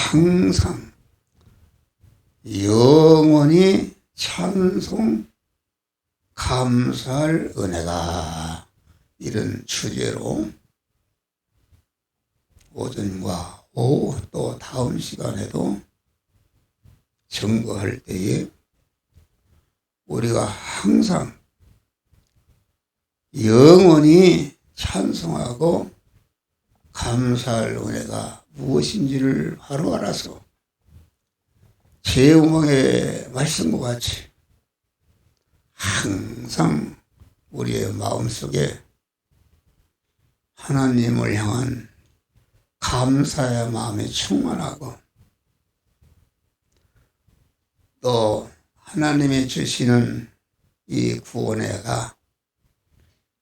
항상 영원히 찬송 감사할 은혜가, 이런 주제로 오전과 오후 또 다음 시간에도 증거할 때에 우리가 항상 영원히 찬송하고 감사할 은혜가 무엇인지를 바로 알아서 제음의 말씀과 같이 항상 우리의 마음속에 하나님을 향한 감사의 마음이 충만하고, 또 하나님이 주시는 이 구원회가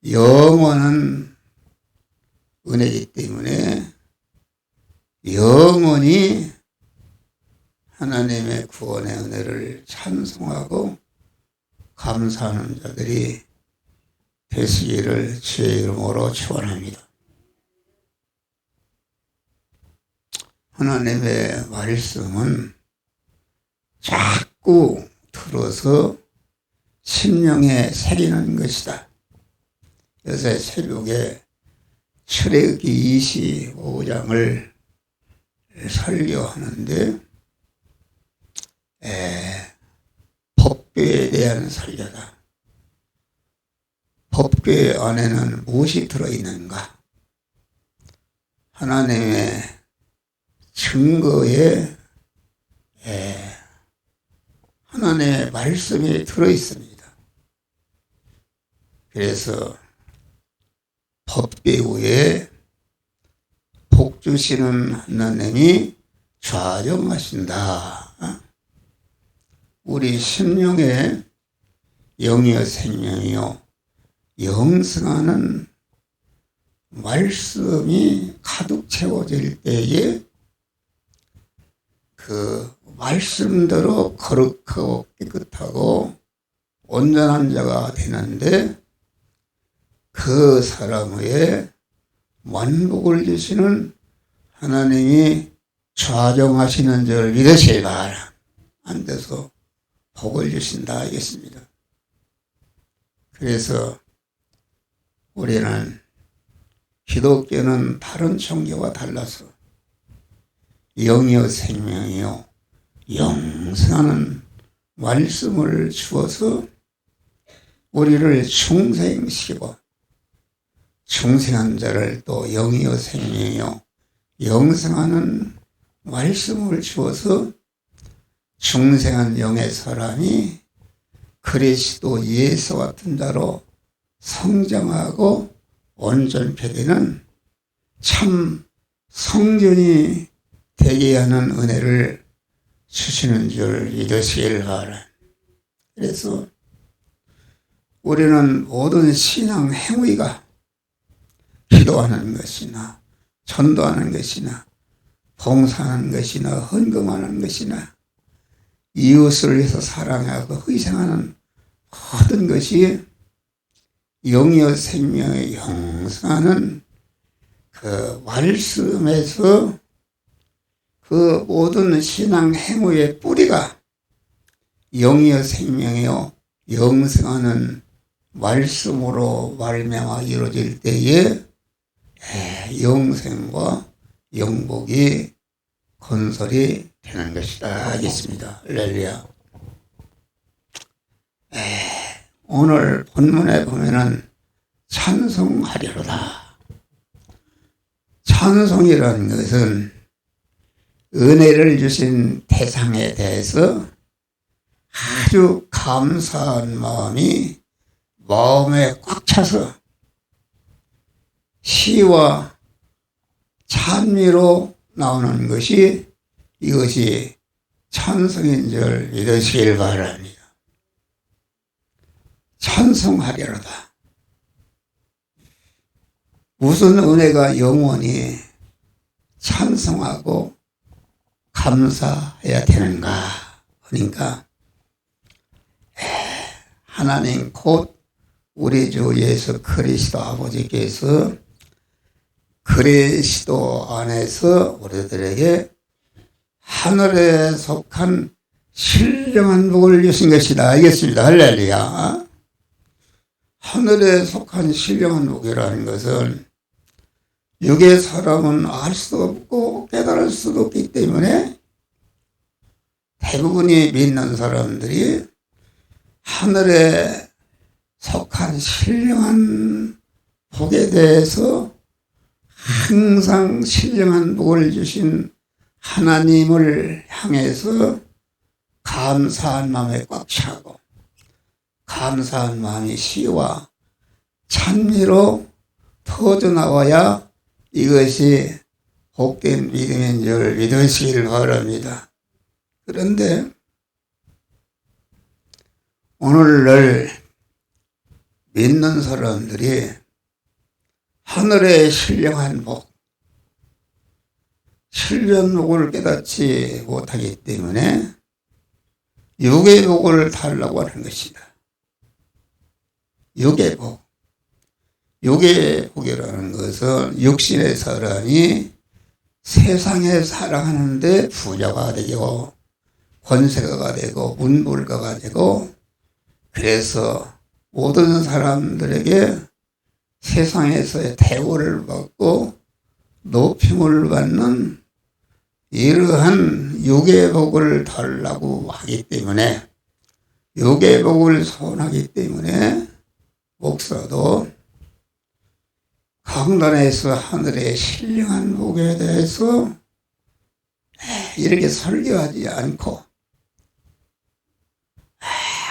영원한 은혜이기 때문에 영원히 하나님의 구원의 은혜를 찬송하고 감사하는 자들이 되시기를 주의 이름으로 축원합니다. 하나님의 말씀은 자꾸 들어서 심령에 새기는 것이다. 요새 새벽에 출애굽기 25장을 설교하는데 법궤에 대한 설교다. 법궤 안에는 무엇이 들어있는가? 하나님의 증거에 하나님의 말씀이 들어있습니다. 그래서 법궤 위에 복 주시는 하나님이 좌정하신다. 우리 심령에 영이여 생명이요 영생하는 말씀이 가득 채워질 때에 그 말씀대로 거룩하고 깨끗하고 온전한 자가 되는데, 그 사람 위에 만복을 주시는 하나님이 좌정하시는 줄 믿으시기 바라. 안 돼서 복을 주신다 하겠습니다. 그래서 우리는 기독교는 다른 종교와 달라서 영이요 생명이요 영생하는 말씀을 주어서 우리를 중생시키고, 중생한 자를 또 영이요 생명이요 영생하는 말씀을 주어서 중생한 영의 사람이 그리스도 예수 같은 자로 성장하고 온전케 되는 참 성전이 되게 하는 은혜를 주시는 줄 믿으시길 바라. 그래서 우리는 모든 신앙 행위가 기도하는 것이나 전도하는 것이나 봉사하는 것이나 헌금하는 것이나 이웃을 위해서 사랑하고 희생하는 모든 것이 영이요 생명의 영생하는 그 말씀에서 그 모든 신앙 행위의 뿌리가 영이요 생명이요 영생하는 말씀으로 말미암아 이루어질 때에 영생과 영복이 건설이 되는 것이다 하겠습니다. 할렐루야. 오늘 본문에 보면은 찬송하리로다. 찬송이라는 것은 은혜를 주신 대상에 대해서 아주 감사한 마음이 마음에 꽉 차서 시와 찬미로 나오는 것이, 이것이 찬송인 줄 믿으시길 바랍니다. 찬송하리로다. 무슨 은혜가 영원히 찬송하고 감사해야 되는가? 그러니까 하나님 곧 우리 주 예수 그리스도 아버지께서 그리스도 안에서 우리들에게 하늘에 속한 신령한 복을 주신 것이다. 알겠습니다. 할렐루야. 하늘에 속한 신령한 복이라는 것은 육의 사람은 알 수 없고 깨달을 수도 없기 때문에 대부분이 믿는 사람들이 하늘에 속한 신령한 복에 대해서 항상 신령한 복을 주신 하나님을 향해서 감사한 마음에 꽉 차고 감사한 마음이 시와 찬미로 터져나와야 이것이 복된 믿음인 줄 믿으시길 바랍니다. 그런데 오늘날 믿는 사람들이 하늘의 신령한 복, 신령한 복을 깨닫지 못하기 때문에 육의 복을 달라고 하는 것이다. 육의 복. 육의 복이라는 것은 육신의 사람이 세상에 살아가는데 부자가 되고 권세가가 되고 문물가가 되고 그래서 모든 사람들에게 세상에서의 대우를 받고 높임을 받는 이러한 육의 복을 달라고 하기 때문에 육의 복을 소원하기 때문에 목사도 강단에서 하늘의 신령한 복에 대해서 이렇게 설교하지 않고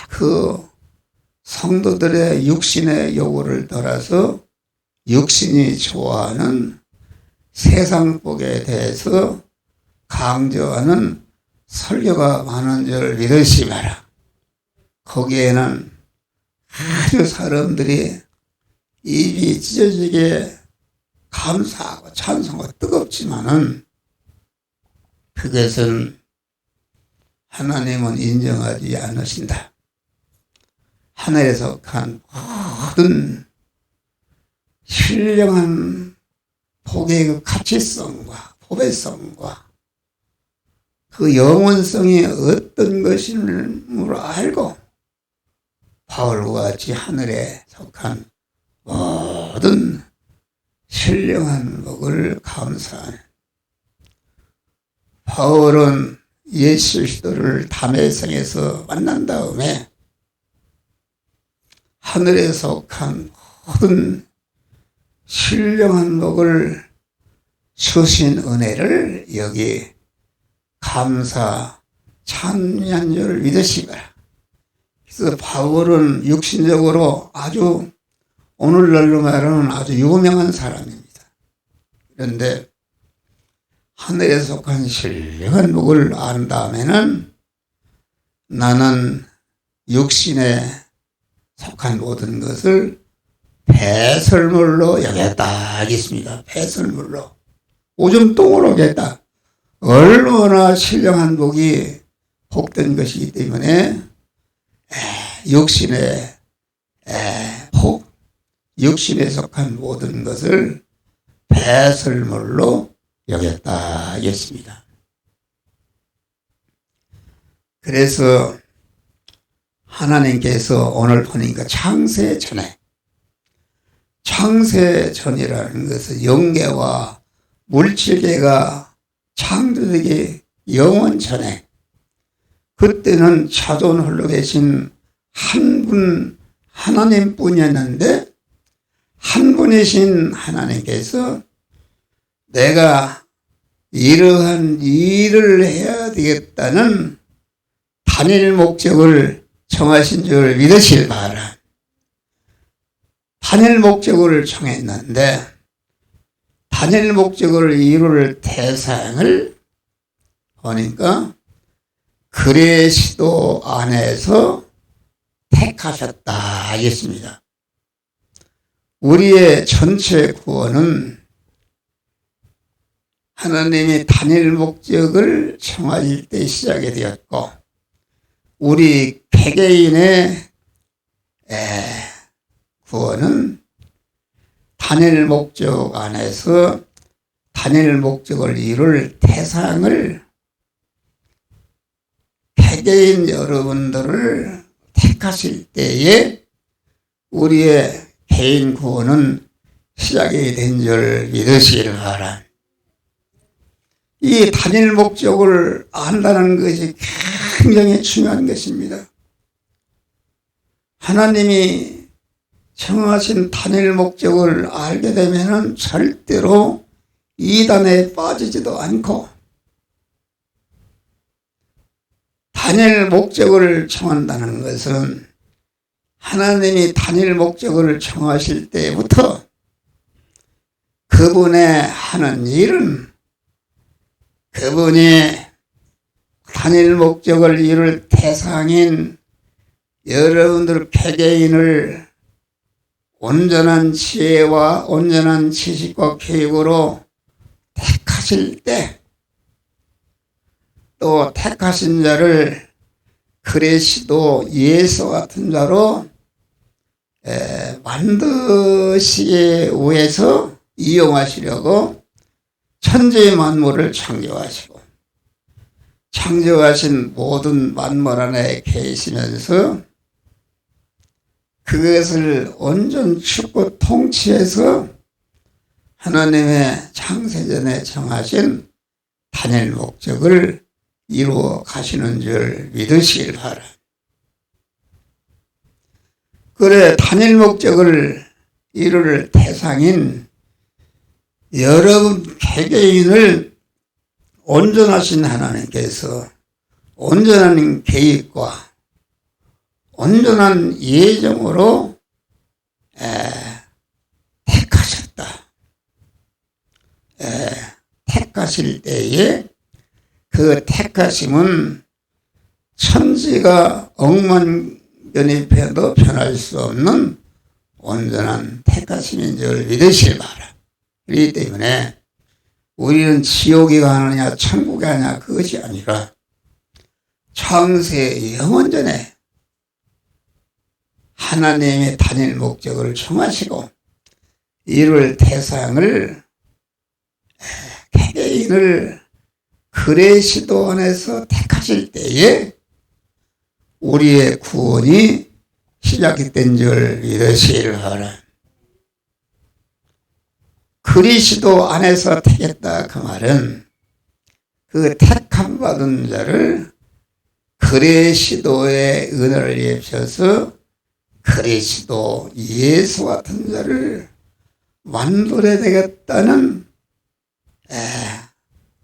그 성도들의 육신의 요구를 따라서 육신이 좋아하는 세상 복에 대해서 강조하는 설교가 많은 줄 믿으시 마라. 거기에는 아주 사람들이 입이 찢어지게 감사하고 찬송하고 뜨겁지만은 그것은 하나님은 인정하지 않으신다. 하늘에 속한 모든 신령한 복의 그 가치성과 보배성과 그 영원성이 어떤 것임을 알고 바울과 같이 하늘에 속한 모든 신령한 복을 감사하는 바울은 예수 그리스도를 담에성에서 만난 다음에 하늘에 속한 모든 신령한 복을 주신 은혜를 여기 감사 찬미한 줄 믿으시거라. 그래서 바울은 육신적으로 아주 오늘날로 말하면 아주 유명한 사람입니다. 그런데 하늘에 속한 신령한 복을 안 다음에는 나는 육신에 속한 모든 것을 배설물로 여겼다 하겠습니다. 배설물로. 오줌 똥으로 여겼다. 얼마나 신령한 복이 복된 것이기 때문에 육신의 복, 육신에 속한 모든 것을 배설물로 여겼다 하겠습니다. 그래서 하나님께서 오늘 보니까 창세전이라는 것은 영계와 물질계가 창조되기 영원 전에 그때는 자존 홀로 계신 한 분 하나님뿐이었는데 한 분이신 하나님께서 내가 이러한 일을 해야 되겠다는 단일 목적을 정하신 줄 믿으실 바라. 단일 목적을 정했는데 단일 목적을 이룰 대상을 보니까 그레시도 안에서 택하셨다 하겠습니다. 우리의 전체 구원은 하나님이 단일 목적을 정하실 때 시작이 되었고 우리 개개인의 구원은 단일 목적 안에서 단일 목적을 이룰 대상을 개개인 여러분들을 택하실 때에 우리의 개인 구원은 시작이 된 줄 믿으시길 바랍니다. 이 단일 목적을 안다는 것이 굉장히 중요한 것입니다. 하나님이 정하신 단일 목적을 알게 되면 절대로 이단에 빠지지도 않고 단일 목적을 정한다는 것은 하나님이 단일 목적을 정하실 때부터 그분의 하는 일은 그분이 단일 목적을 이룰 대상인 여러분들 개개인을 온전한 지혜와 온전한 지식과 계획으로 택하실 때 또 택하신 자를 그리스도 예수와 같은 자로 만드시기 위해서 이용하시려고 천지 만물을 창조하시고 창조하신 모든 만물 안에 계시면서 그것을 온전 축구 통치해서 하나님의 창세전에 정하신 단일 목적을 이루어 가시는 줄 믿으시길 바랍니다. 그래 단일 목적을 이룰 대상인 여러분 개개인을 온전하신 하나님께서 온전한 계획과 온전한 예정으로 택하셨다. 택하실 때에 그 택하심은 천지가 억만변입해도 변할 수 없는 온전한 택하심인 줄 믿으시길 바랍니다. 그렇기 때문에 우리는 지옥에 가느냐 천국에 가느냐 그것이 아니라 창세 영원전에 하나님의 단일 목적을 정하시고 이룰 대상을 개개인을 그리스도 안에서 택하실 때에 우리의 구원이 시작된 줄 믿으시길 바랍니다. 그리스도 안에서 택했다 그 말은 그 택함 받은 자를 그리스도의 은혜를 입혀서 그리스도 예수 같은 자를 만들어야 되겠다는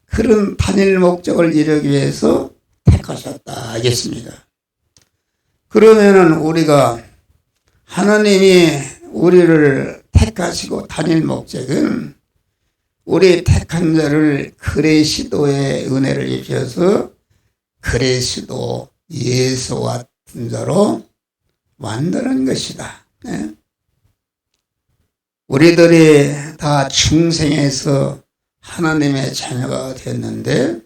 그런 단일 목적을 이루기 위해서 택하셨다 하겠습니다. 그러면은 우리가 하나님이 우리를 택하시고 단일 목적은 우리 택한 자를 그리스도의 은혜를 입혀서 그리스도 예수 같은 자로 만드는 것이다. 우리들이 다 중생에서 하나님의 자녀가 됐는데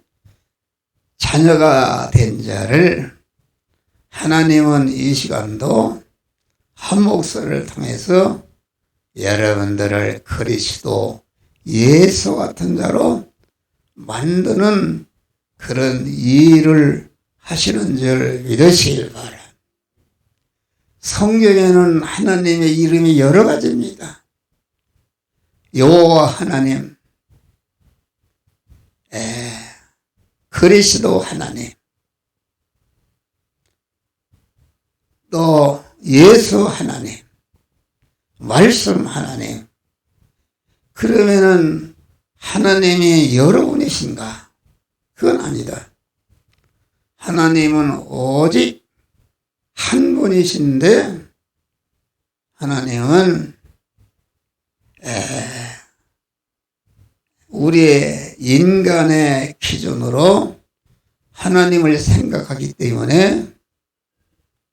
자녀가 된 자를 하나님은 이 시간도 한 목소리를 통해서 여러분들을 그리스도 예수 같은 자로 만드는 그런 일을 하시는 줄 믿으시길 바랍니다. 성경에는 하나님의 이름이 여러 가지입니다. 여호와 하나님, 그리스도 하나님, 또 예수 하나님, 말씀 하나님. 그러면은 하나님이 여러 분이신가? 그건 아니다. 하나님은 오직 한 분이신데 하나님은 우리의 인간의 기준으로 하나님을 생각하기 때문에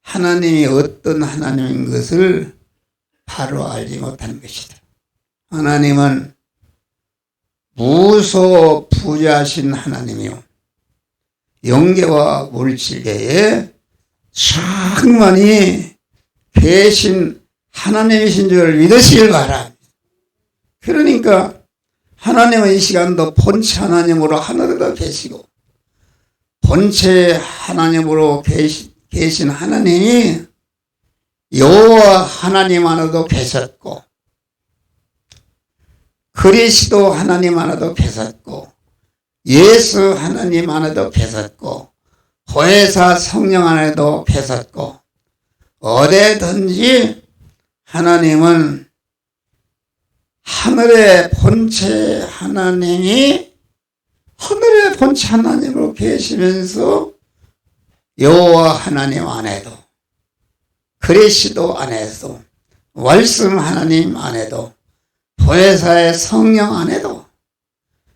하나님이 어떤 하나님인 것을 바로 알지 못하는 것이다. 하나님은 무소부재하신 하나님이요 영계와 물질계에 충만히 계신 하나님이신 줄 믿으시길 바랍니다. 그러니까 하나님은 이 시간도 본체 하나님으로 하늘에도 계시고 본체 하나님으로 계신 하나님이 여호와 하나님 안에도 계셨고 그리스도 하나님 안에도 계셨고 예수 하나님 안에도 계셨고 보혜사 성령 안에도 계셨고 어디든지 하나님은 하늘의 본체 하나님이 하늘의 본체 하나님으로 계시면서 여호와 하나님 안에도 그리스도 안에도 말씀 하나님 안에도 보혜사의 성령 안에도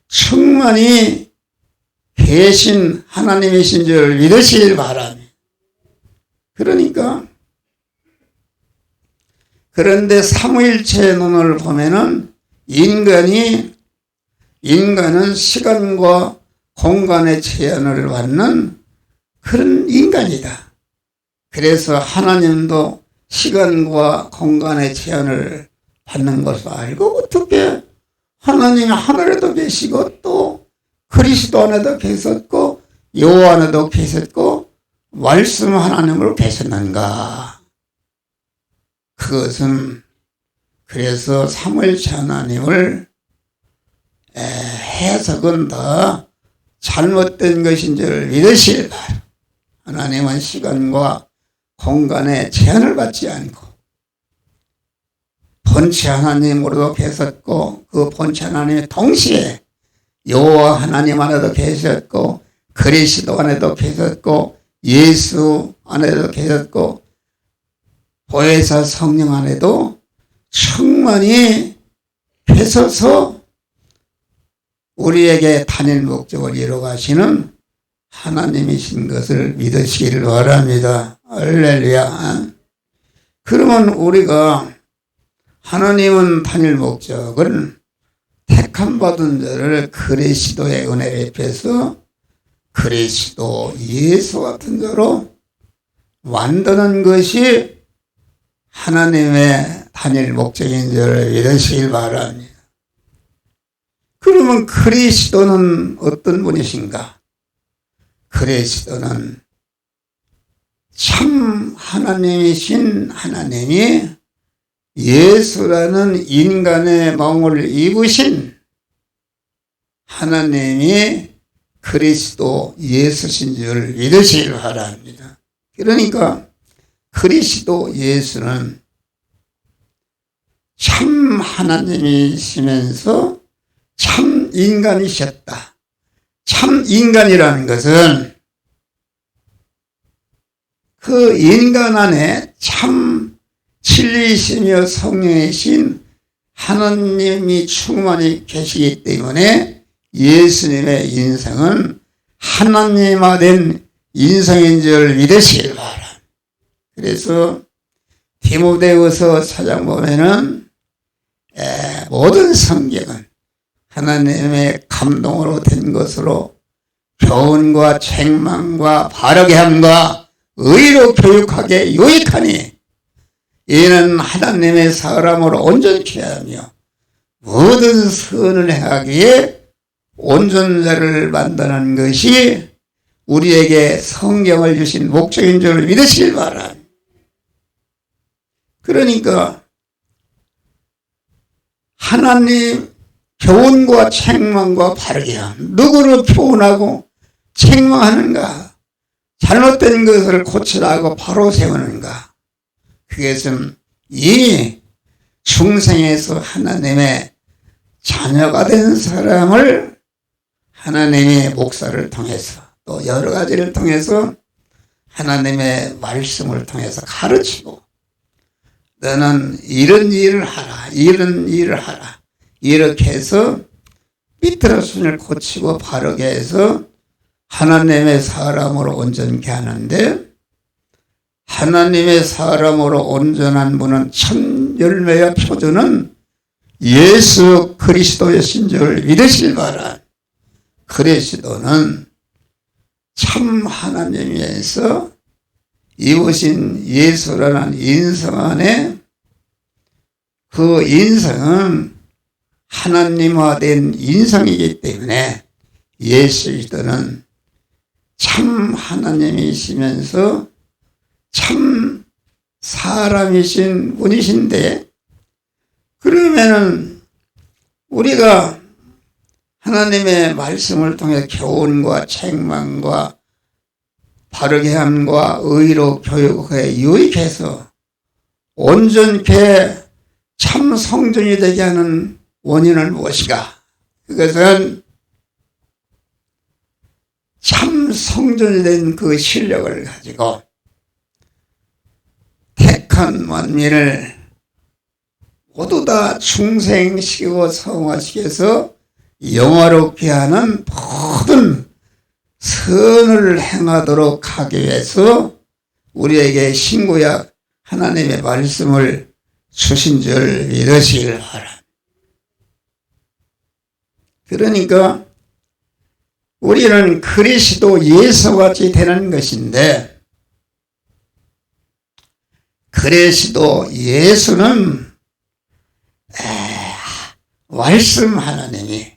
충만히 계신 하나님이신 줄 믿으시길 바랍니다. 그런데 삼위일체의 눈을 보면은 인간은 시간과 공간의 제한을 받는 그런 인간이다. 그래서 하나님도 시간과 공간의 제한을 받는 것을 알고 어떻게 하나님이 하늘에도 계시고 또 그리스도 안에도 계셨고 여호와 안에도 계셨고 말씀 하나님으로 계셨는가? 그것은 그래서 삼위일체 하나님을 해석은 다 잘못된 것인 줄 믿으시길 바랍니다. 하나님은 시간과 공간에 제한을 받지 않고 본체 하나님으로도 계셨고 그 본체 하나님이 동시에 여호와 하나님 안에도 계셨고 그리스도 안에도 계셨고 예수 안에도 계셨고 보혜사 성령 안에도 충만히 계셔서 우리에게 단일 목적을 이루어 가시는 하나님이신 것을 믿으시기를 바랍니다. 할렐루야. 그러면 우리가 하나님은 단일 목적을 택함 받은 자를 그리스도의 은혜에 입혀서 그리스도 예수 같은 자로 만드는 것이 하나님의 단일 목적인 줄 믿으시길 바랍니다. 그러면 그리스도는 어떤 분이신가? 그리스도는 참 하나님이신 하나님이 예수라는 인간의 몸을 입으신 하나님이 그리스도 예수신 줄 믿으시길 바랍니다. 그러니까 그리스도 예수는 참 하나님이시면서 참 인간이셨다. 참 인간이라는 것은 그 인간 안에 참 진리이시며 성령이신 하나님이 충만히 계시기 때문에 예수님의 인생은 하나님화된 인생인 줄 믿으시길 바랍니다. 그래서 디모데후서 4장 보면은 모든 성경은 하나님의 감동으로 된 것으로 교훈과 책망과 바르게 함과 의로 교육하게 유익하니 이는 하나님의 사람으로 온전케 하며 모든 선을 행하기에 온전자를 만드는 것이 우리에게 성경을 주신 목적인 줄 믿으시길 바랍니다. 그러니까 하나님 교훈과 책망과 바르게 함, 누구를 교훈하고 책망하는가? 잘못된 것을 고치라고 바로 세우는가? 그것은 이 중생에서 하나님의 자녀가 된 사람을 하나님의 목사를 통해서 또 여러 가지를 통해서 하나님의 말씀을 통해서 가르치고 너는 이런 일을 하라, 이런 일을 하라 이렇게 해서 삐뚤어순을 고치고 바르게 해서 하나님의 사람으로 온전케 하는데 하나님의 사람으로 온전한 분은 참 열매와 표준은 예수 그리스도이신 줄 믿으실 바라. 그리스도는 참 하나님에서 입으신 예수라는 인성 안에 그 인성은 하나님화된 인성이기 때문에 예수 그리스도는 참 하나님이시면서 참 사람이신 분이신데, 그러면은 우리가 하나님의 말씀을 통해 교훈과 책망과 바르게 함과 의로 교육에 유익해서 온전케 참 성전이 되게 하는 원인은 무엇인가? 그것은 참 성전이 된 그 실력을 가지고 택한 만민을 모두 다 충생시키고 성화시켜서 영화롭게 하는 모든 선을 행하도록 하기 위해서 우리에게 신구약 하나님의 말씀을 주신 줄 믿으시길 바랍니다. 그러니까 우리는 그리스도 예수같이 되는 것인데, 그리스도 예수는 말씀 하나님이,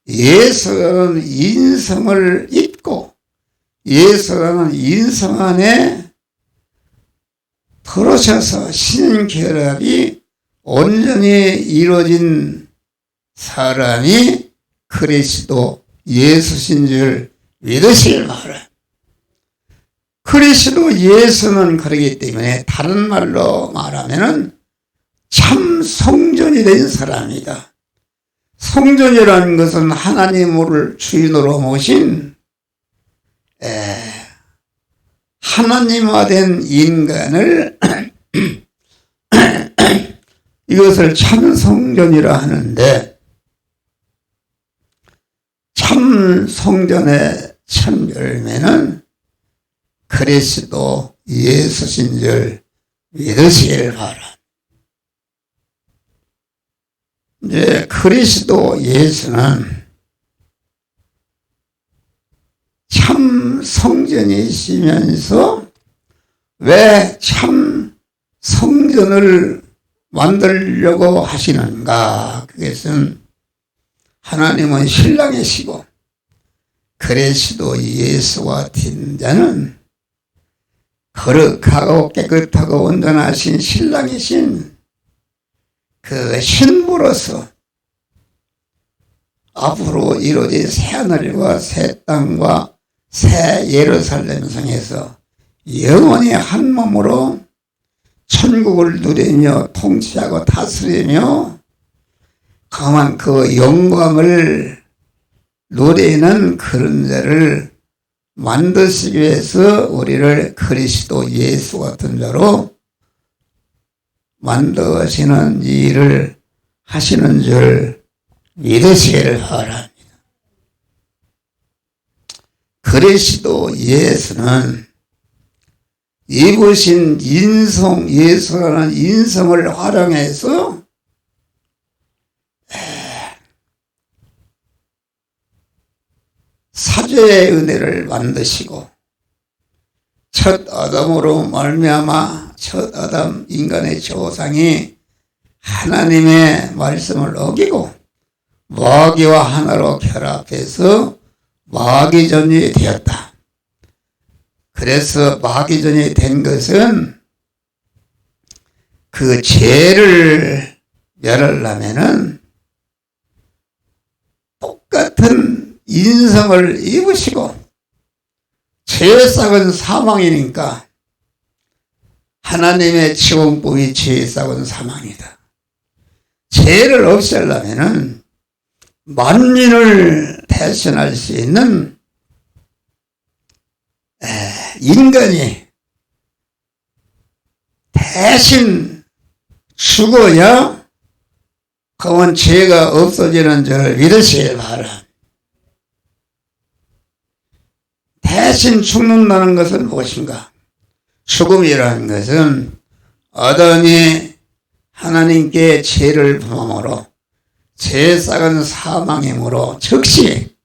예수는 인성을 입고 예수라는 인성 안에 들어셔서 신결합이 온전히 이루어진 사람이 그리스도 예수신 줄 믿으시길 바랍니다. 그리스도 예수는 그러기 때문에 다른 말로 말하면은 참 성전이 된 사람이다. 성전이라는 것은 하나님을 주인으로 모신 하나님화된 인간을 이것을 참 성전이라 하는데, 참 성전의 참 열매는 그리스도 예수신 줄 믿으시길 바랍니다. 이제 그리스도 예수는 참 성전이시면서 왜 참 성전을 만들려고 하시는가? 그것은 하나님은 신랑이시고 그리스도 예수와 같은 자는 거룩하고 깨끗하고 온전하신 신랑이신 그 신부로서 앞으로 이루어질 새하늘과 새 땅과 새 예루살렘 성에서 영원히 한 몸으로 천국을 누리며 통치하고 다스리며 그만 그 영광을 누리는 그런 자를 만드시기 위해서 우리를 그리스도 예수 같은 자로 만드시는 일을 하시는 줄 믿으시기를 바랍니다. 그리스도 예수는 입으신 인성, 예수라는 인성을 활용해서 사죄의 은혜를 만드시고 첫 아담으로 말미암아 첫 아담 인간의 조상이 하나님의 말씀을 어기고 마귀와 하나로 결합해서 마귀전이 되었다. 그래서 마귀전이 된 것은 그 죄를 멸하려면은 똑같은 인성을 입으시고, 죄의 싹은 사망이니까 하나님의 치공법이 죄의 싹은 사망이다. 죄를 없애려면은 만민을 대신할 수 있는 인간이 대신 죽어야 그건 죄가 없어지는 줄 믿으시길 바랍니다. 대신 죽는다는 것은 무엇인가? 죽음이라는 것은 아담이 하나님께 죄를 범함으로 죄의 싹은 사망이므로 즉시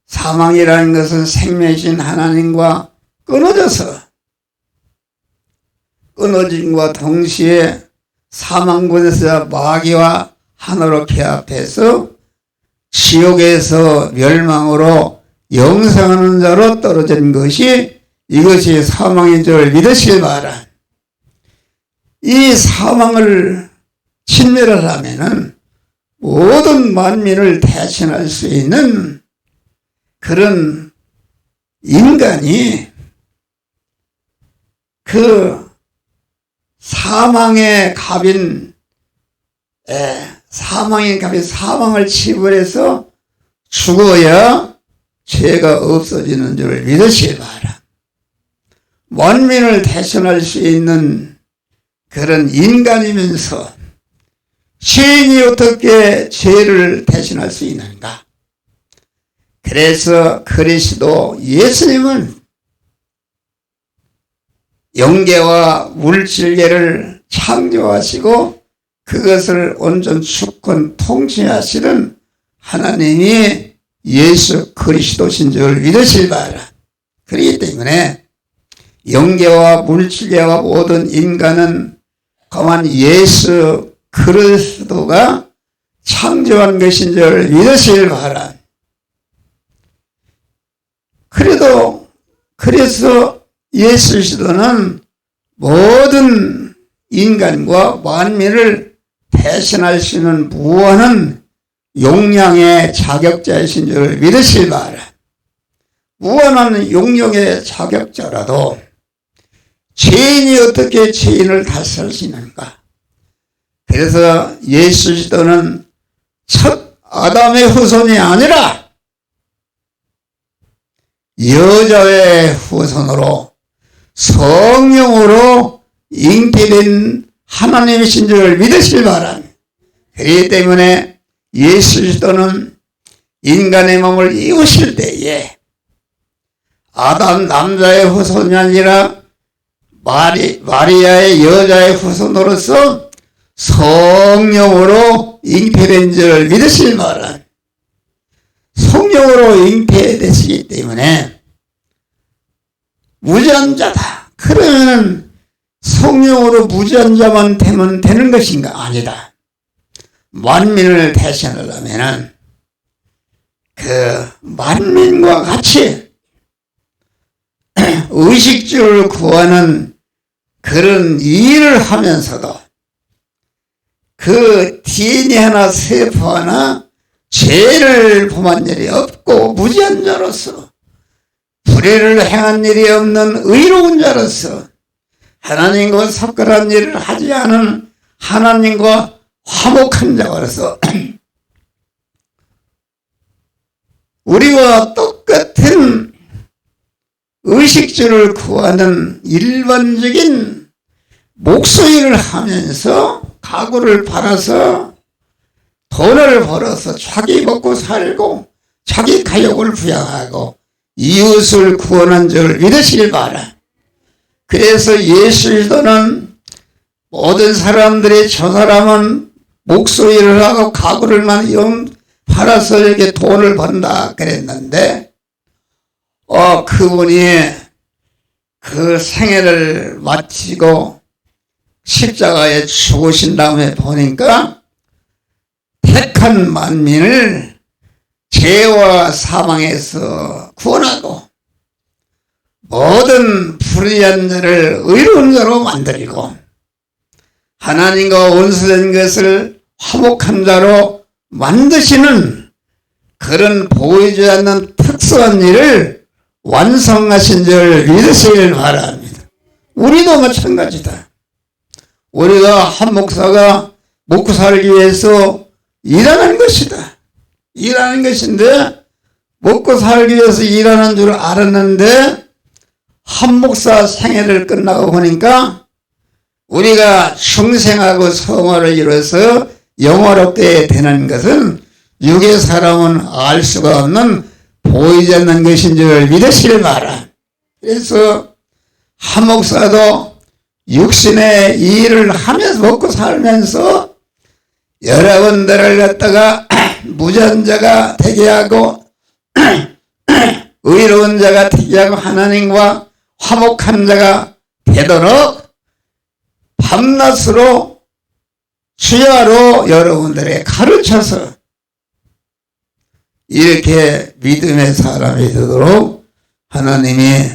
사망이라는 것은 생명이신 하나님과 끊어짐과 동시에 사망군에서 마귀와 하나로 결합해서 지옥에서 멸망으로 영생하는 자로 떨어진 것이 이것이 사망인 줄 믿으시기 바라. 이 사망을 진멸하려면은 모든 만민을 대신할 수 있는 그런 인간이 그 사망의 갑인 사망을 치부해서 죽어야 죄가 없어지는 줄 믿으시기 바라. 만민을 대신할 수 있는 그런 인간이면서 죄인이 어떻게 죄를 대신할 수 있는가? 그래서 그리스도 예수님은 영계와 물질계를 창조하시고 그것을 온전 주권 통치하시는 하나님이 예수 그리스도신 줄 믿으실 바라. 그렇기 때문에 영계와 물질계와 모든 인간은 그만 예수 그리스도가 창조한 것인 줄 믿으실 바라. 그래서 예수 그리스도는 모든 인간과 만민을 대신할 수 있는 무한한 용량의 자격자이신 줄 믿으실 바라. 무한한 용량의 자격자라도 죄인이 어떻게 죄인을 다스릴 수 있는가? 그래서 예수 그리스도는 첫 아담의 후손이 아니라 여자의 후손으로 성령으로 잉태된 하나님이신 줄 믿으실 바랍니다. 그렇기 때문에 예수 그리스도는 인간의 몸을 이으실 때에 아담 남자의 후손이 아니라 마리아의 여자의 후손으로서 성령으로 잉태된 줄 믿으실 바랍니다. 성령으로 잉태되시기 때문에 무전자다. 그러면 성령으로 무전자만 되면 되는 것인가? 아니다. 만민을 대신하려면 그 만민과 같이 의식주를 구하는 그런 일을 하면서도 그 DNA 하나 세포 하나 죄를 범한 일이 없고 무지한 자로서 불의를 행한 일이 없는 의로운 자로서 하나님과 섭결한 일을 하지 않은 하나님과 화목한 자로서 우리와 똑같은 의식주를 구하는 일반적인 목소리를 하면서 가구를 팔아서 돈을 벌어서 자기 먹고 살고 자기 가족을 부양하고 이웃을 구원한 줄 믿으시길 바라. 그래서 예수 그리스도는 모든 사람들이 저 사람은 목소리를 하고 가구를만 팔아서 이렇게 돈을 번다 그랬는데 그분이 그 생애를 마치고 십자가에 죽으신 다음에 보니까 택한 만민을 죄와 사망에서 구원하고 모든 불의한 자를 의로운 자로 만들고 하나님과 원수된 것을 화목한 자로 만드시는 그런 보이지 않는 특수한 일을 완성하신 줄 믿으시길 바랍니다. 우리도 마찬가지다. 우리가 한 목사가 먹고 살기 위해서 일하는 것이다. 일하는 것인데 먹고 살기 위해서 일하는 줄 알았는데 한 목사 생애를 끝나고 보니까 우리가 충생하고 성화를 이루어서 영화롭게 되는 것은 육의 사람은 알 수가 없는 보이지 않는 것인 줄 믿으시길 바라. 그래서 한 목사도 육신의 일을 하면서 먹고 살면서 여러분들을 갖다가 무전자가 되게 하고 의로운 자가 되게 하고 하나님과 화목한 자가 되도록 밤낮으로 주야로 여러분들에게 가르쳐서 이렇게 믿음의 사람이 되도록 하나님이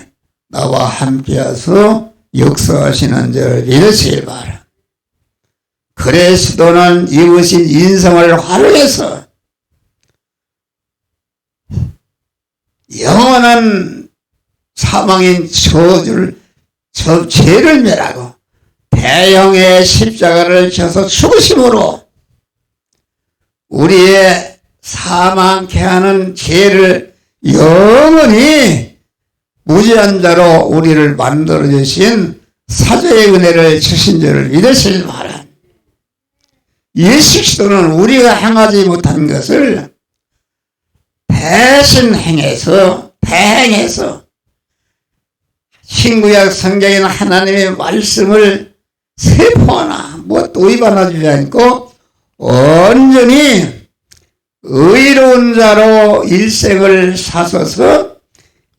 나와 함께하서 역사하시는 줄 믿으시길 바라. 그리스도는 이으신 인성을 활용해서 영원한 사망인 저 죄를 멸하고 대형의 십자가를 져서 죽으심으로 우리의 사망케 하는 죄를 영원히 무죄한 자로 우리를 만들어 주신 사죄의 은혜를 주신 줄을 믿으시길 바라. 예수 그리스도는 우리가 행하지 못한 것을 대신 행해서 신구약 성경에는 하나님의 말씀을 세포하나 또 위반하지 않고 온전히 의로운 자로 일생을 사셔서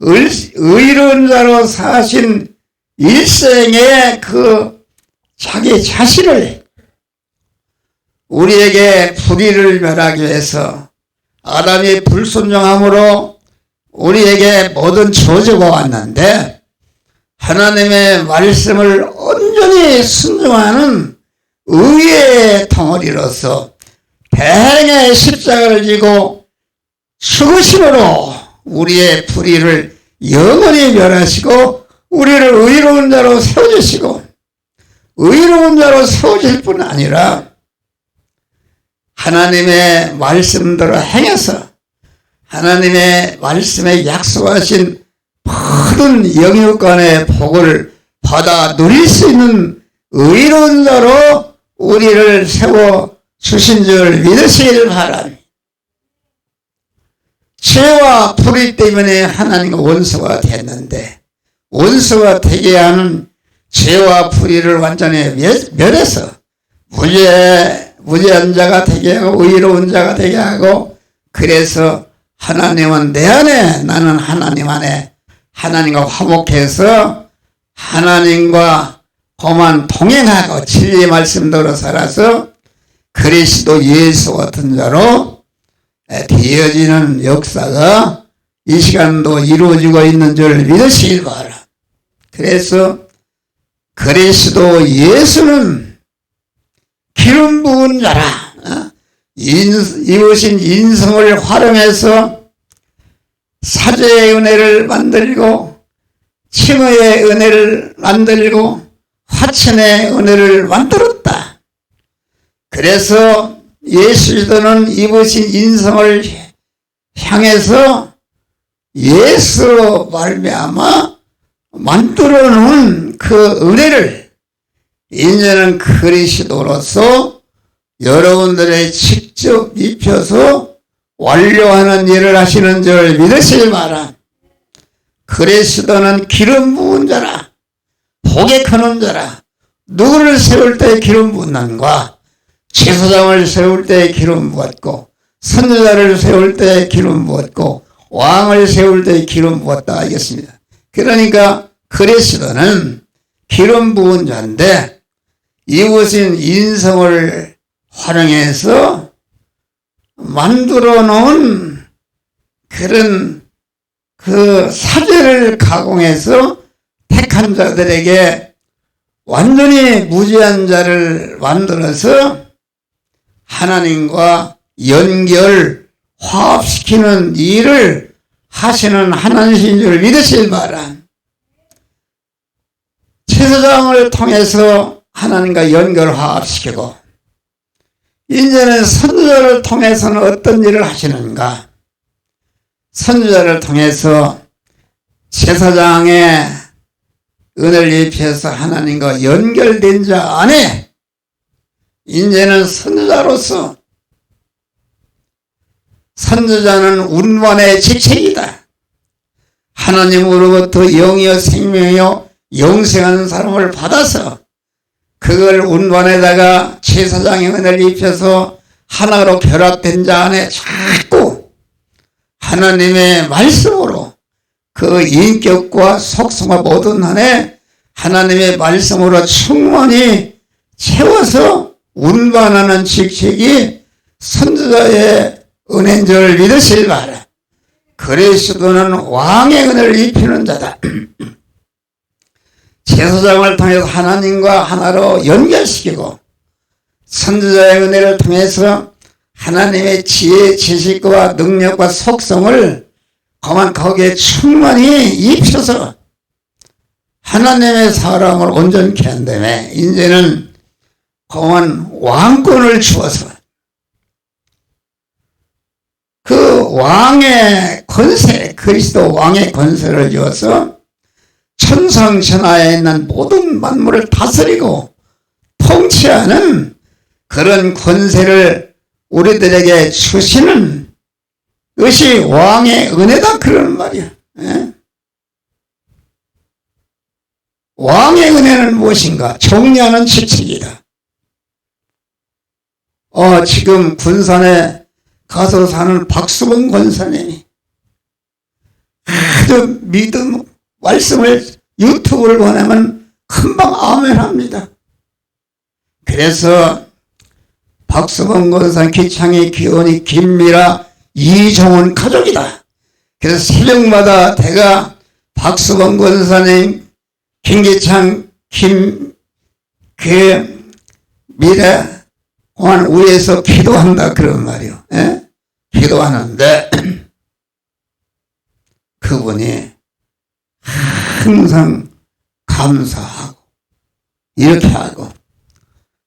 의로운 자로 사신 일생의 그 자기 자신을 우리에게 불의를 멸하기 위해서 아담이 불순종함으로 우리에게 모든 저주가 왔는데 하나님의 말씀을 온전히 순종하는 의의 덩어리로서 대행의 십자가를 지고 죽으심으로 우리의 불의를 영원히 멸하시고 우리를 의로운 자로 세워주시고 의로운 자로 세워질 뿐 아니라 하나님의 말씀대로 행해서 하나님의 말씀에 약속하신 모든 영육간의 복을 받아 누릴 수 있는 의로운 자로 우리를 세워 주신 줄 믿으시길 바랍니다. 죄와 불의 때문에 하나님과 원수가 됐는데 원수가 되게 하는 죄와 불의를 완전히 멸해서 무죄한 자가 되게 하고 의로운 자가 되게 하고 그래서 하나님은 내 안에 나는 하나님 안에 하나님과 화목해서 하나님과 그만 동행하고 진리의 말씀대로 살아서 그리스도 예수 같은 자로 되어지는 역사가 이 시간도 이루어지고 있는 줄 믿으시길 바라. 그래서 그리스도 예수는 기름 부은 자라 이으신 인성을 활용해서 사죄의 은혜를 만들고 칭의의 은혜를 만들고 화천의 은혜를 만들었다. 그래서 예수 그리스도는 입으신 인성을 향해서 예수로 말미암아 만들어 놓은 그 은혜를 이제는 그리스도로서 여러분들의 직접 입혀서 완료하는 일을 하시는 줄 믿으시기 바라. 그리스도는 기름 부은 자라 복에 크는 자라. 누구를 세울 때 기름 붓는가? 제사장을 세울 때 기름 부었고 선지자를 세울 때 기름 부었고 왕을 세울 때 기름 부었다 하겠습니다. 그러니까 그리스도는 기름 부은 자인데 이웃인 인성을 활용해서 만들어 놓은 그런 그 사죄를 가공해서 택한 자들에게 완전히 무죄한 자를 만들어서 하나님과 연결, 화합시키는 일을 하시는 하나님이신 줄 믿으시길 바라. 제사장을 통해서 하나님과 연결, 화합시키고 이제는 선지자를 통해서는 어떤 일을 하시는가? 선지자를 통해서 제사장의 은혜를 입혀서 하나님과 연결된 자 안에 이제는 선지자로서 선지자는 운반의 직책이다. 하나님으로부터 영이요 생명이요 영생하는 사람을 받아서 그걸 운반에다가 제사장의 은혜를 입혀서 하나로 결합된 자 안에 자꾸 하나님의 말씀으로 그 인격과 속성과 모든 안에 하나님의 말씀으로 충만히 채워서 운반하는 직책이 선지자의 은혜인 줄 믿으실 바라. 그리스도는 왕의 은혜를 입히는 자다. 제사장을 통해서 하나님과 하나로 연결시키고 선지자의 은혜를 통해서 하나님의 지혜, 지식과 능력과 속성을 거기에 충만히 입혀서 하나님의 사람을 온전케 한다며 이제는 왕권을 주어서 그 왕의 권세, 그리스도 왕의 권세를 주어서 천상천하에 있는 모든 만물을 다스리고 통치하는 그런 권세를 우리들에게 주시는 것이 왕의 은혜다 그러는 말이야. 예? 왕의 은혜는 무엇인가? 정리하는 지식이다. 지금 군산에 가서 사는 박수봉 권사님이 아주 믿음 말씀을 유튜브를 보내면 금방 아멘합니다. 그래서 박수봉 권사 기창의 기원이 김미라 이정훈 가족이다. 그래서 새벽마다 제가 박수봉 권사님 김기창 미래 공안 위에서 기도한다 그런 말이요. 예? 기도하는데 그분이 항상 감사하고 이렇게 하고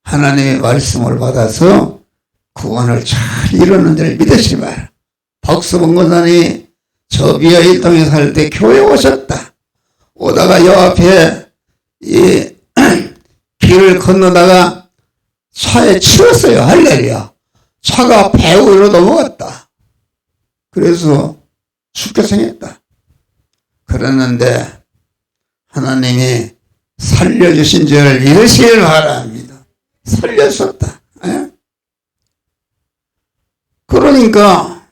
하나님의 말씀을 받아서 구원을 잘 이루는 줄 믿으시 바라. 박수봉 권사님이 저 비어 일동에 살 때 교회 오셨다. 오다가 요 앞에 이 길을 건너다가 차에 치웠어요. 할렐루야. 차가 배 위로 넘어갔다. 그래서 죽게 생겼다. 그랬는데 하나님이 살려주신 줄 믿으시길 바랍니다. 살려줬다. 예? 그러니까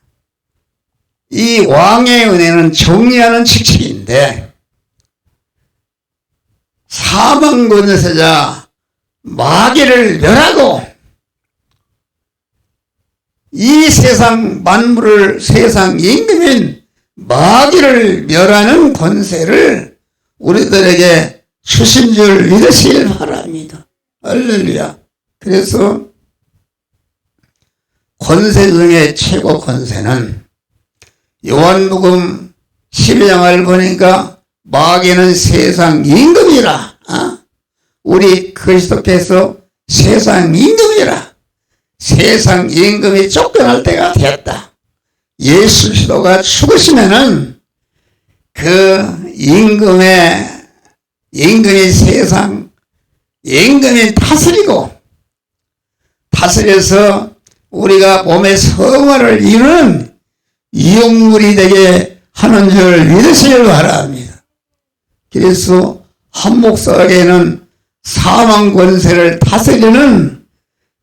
이 왕의 은혜는 정리하는 직책인데 사망 권세자 마귀를 멸하고 이 세상 만물을 세상 임금인 마귀를 멸하는 권세를 우리들에게 주신 줄 믿으시길 바랍니다. 할렐루야. 그래서 권세 중에 최고 권세는 요한복음 12장을 보니까 마귀는 세상 임금이라. 우리 그리스도께서 세상 임금이라. 세상 임금이 쫓겨날 때가 되었다. 예수 그리스도가 죽으시면은 그 임금이 세상 임금이 다스려서 우리가 몸의 성화를 이루는 이용물이 되게 하는 줄 믿으시길 바랍니다. 그래서 한 목사에게는 사망 권세를 다스리는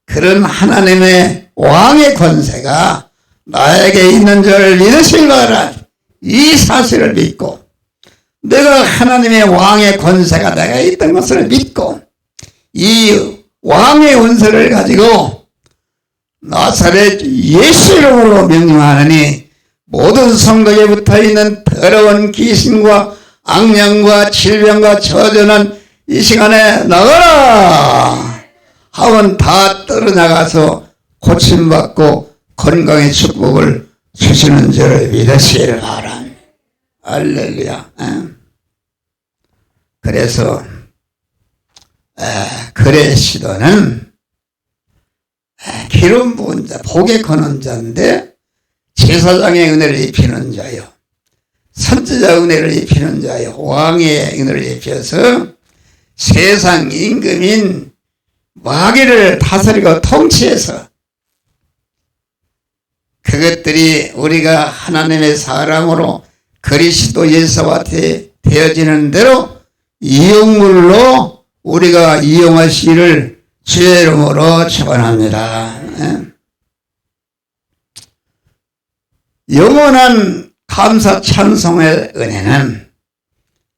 그런 하나님의 왕의 권세가 나에게 있는 줄 믿으시길 바랍니다. 이 사실을 믿고 내가 하나님의 왕의 권세가 내가 있던 것을 믿고 이 왕의 은사를 가지고 나사렛 예수 이름으로 명령하느니 모든 성벽에 붙어있는 더러운 귀신과 악령과 질병과 저주는 이 시간에 나가라 하면 다 떨어나가서 고침받고 건강의 축복을 주시는 줄 믿으시길 바랍니다. 할렐루야. 그래서 그래 시도는 기름 부은 자, 복에 거는 자인데 제사장의 은혜를 입히는 자요, 선지자 은혜를 입히는 자요, 왕의 은혜를 입혀서 세상 임금인 마귀를 다스리고 통치해서 그것들이 우리가 하나님의 사람으로 그리스도 예수와 되어지는 대로 이용물로 우리가 이용하시기를 주의 이름으로 축원합니다. 영원한 감사 찬송의 은혜는,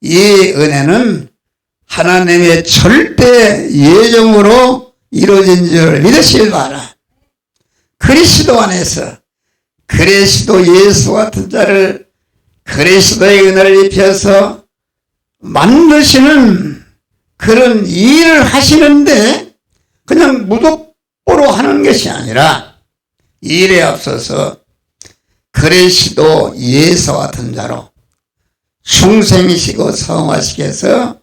이 은혜는 하나님의 절대 예정으로 이루어진 줄 믿으시길 바라. 그리스도 안에서 그리스도 예수 같은 자를 그리스도의 은혜를 입혀서 만드시는 그런 일을 하시는데 그냥 무덤보로 하는 것이 아니라 일에 앞서서 그리스도 예수 같은 자로 충성이시고 성화시켜서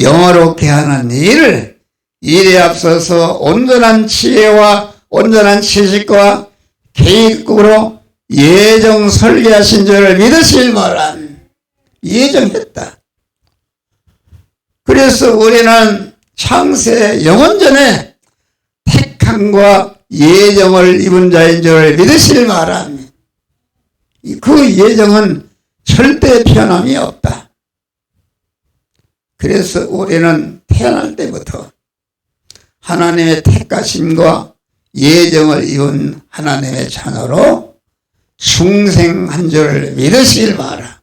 영화롭게 하는 일을 일에 앞서서 온전한 지혜와 온전한 지식과 계획으로 예정 설계하신 줄을 믿으실 만한 예정했다. 그래서 우리는 창세 영원전에 택함과 예정을 입은 자인 줄을 믿으실 만한 그 예정은 절대 변함이 없다. 그래서 우리는 태어날 때부터 하나님의 택하심과 예정을 입은 하나님의 자녀로 중생한 줄을 믿으시길 바라.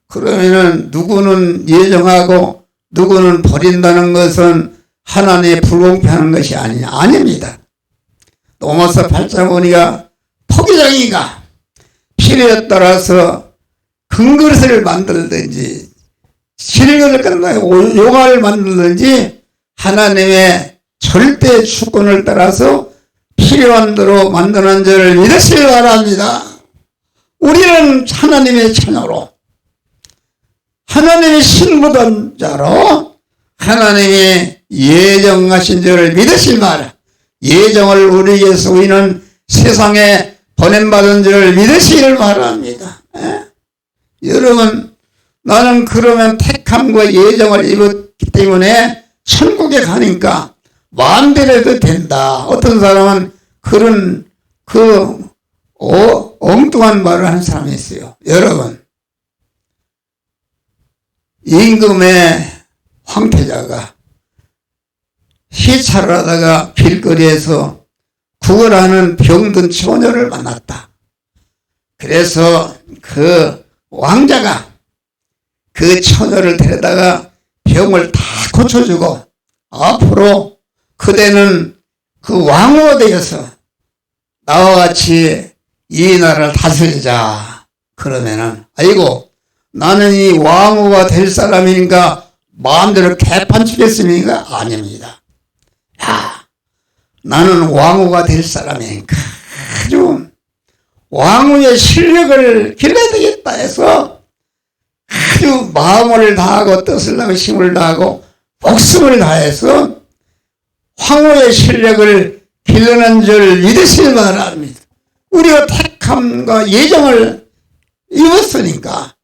그러면은 누구는 예정하고 누구는 버린다는 것은 하나님의 불공평한 것이 아닙니다. 로마서 8장 보니까 토기장이가 필요에 따라서 큰 그릇을 만들든지 실력을 끝나고 요가를 만들든지 하나님의 절대 주권을 따라서 필요한 대로 만드는 줄을 믿으시기 바랍니다. 우리는 하나님의 자녀로 하나님의 신부된 자로 하나님의 예정하신 줄을 믿으시기 바랍니다. 예정을 우리에게서 우리는 세상에 보냄받은 줄을 믿으시길 바랍니다. 여러분, 나는 그러면 택함과 예정을 입었기 때문에 천국에 가니까 마음대로 해도 된다. 어떤 사람은 그런 엉뚱한 말을 하는 사람이 있어요. 여러분, 임금의 황태자가 시찰을 하다가 길거리에서 구걸하는 병든 처녀를 만났다. 그래서 그 왕자가 그 처녀를 데려다가 병을 다 고쳐주고 앞으로 그대는 그 왕후가 되어서 나와 같이 이 나라를 다스리자. 그러면은 아이고 나는 이 왕후가 될 사람이니까 마음대로 개판치겠습니까? 아닙니다. 야, 나는 왕후가 될 사람이니까 아주 왕후의 실력을 길러야 되겠다 해서 아주 마음을 다하고 뜻을 다하고 힘을 다하고 목숨을 다해서 황후의 실력을 길러는 줄 믿으시기 바랍니다. 우리가 택함과 예정을 입었으니까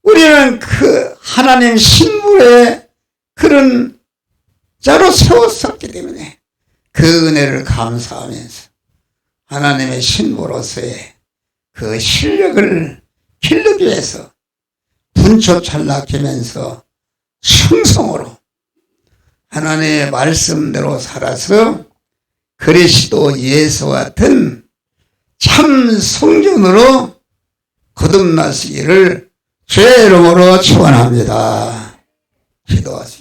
우리는 그 하나님 신부의 그런 자로 세웠었기 때문에 그 은혜를 감사하면서 하나님의 신부로서의 그 실력을 길러기 위해서 분초찰락하면서 충성으로 하나님의 말씀대로 살아서 그리스도 예수 같은 참 성전으로 거듭나시기를 주의 이름으로 축원합니다. 기도하시겠습니다.